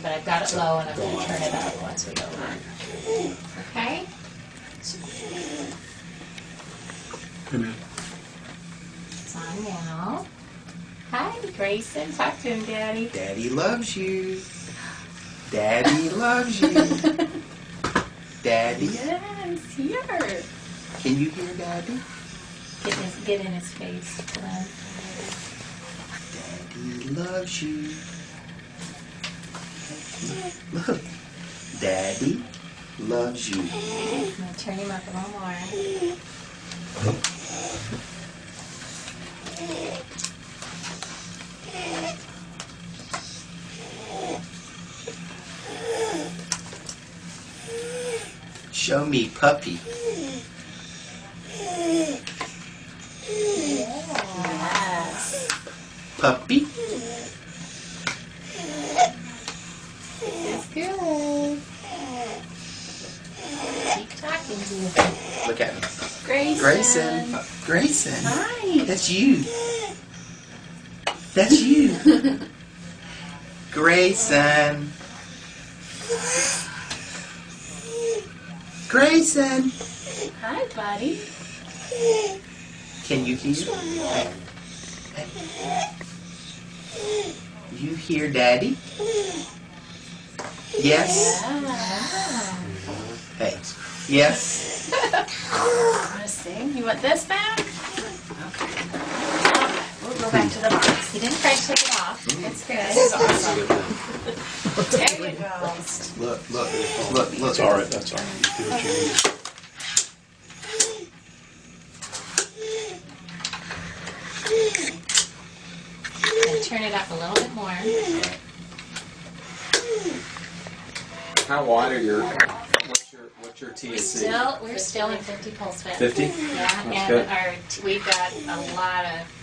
but I've got it low, and I'm going to turn it up once we go on. Okay? Amen. It's on now. Hi, Grayson. Talk to him, Daddy. Daddy loves you. Daddy loves you. Daddy. Yes, here. Can you hear Daddy? Get in his face, Glenn. Daddy loves you. Look. Daddy loves you. I'm going to turn him up a little more. Show me puppy. Yes. Puppy. It's good. Keep talking to you. Look at me. Grayson. Grayson. Grayson. Hi. That's you. That's you. Grayson. Grayson. Hi, buddy. Can you hear? You hear Daddy? Yes? Yeah. Hey. Yes? Want to sing? You want this back? Okay. We'll go back to the box. You didn't try to take it off. It's good. This is awesome. There you go. Look. That's all right. That's all right. You do what you need. And turn it up a little bit more. How wide are your? What's your TSC? We're still in 50 pulse width. 50? Yeah, That's and good. we've got a lot of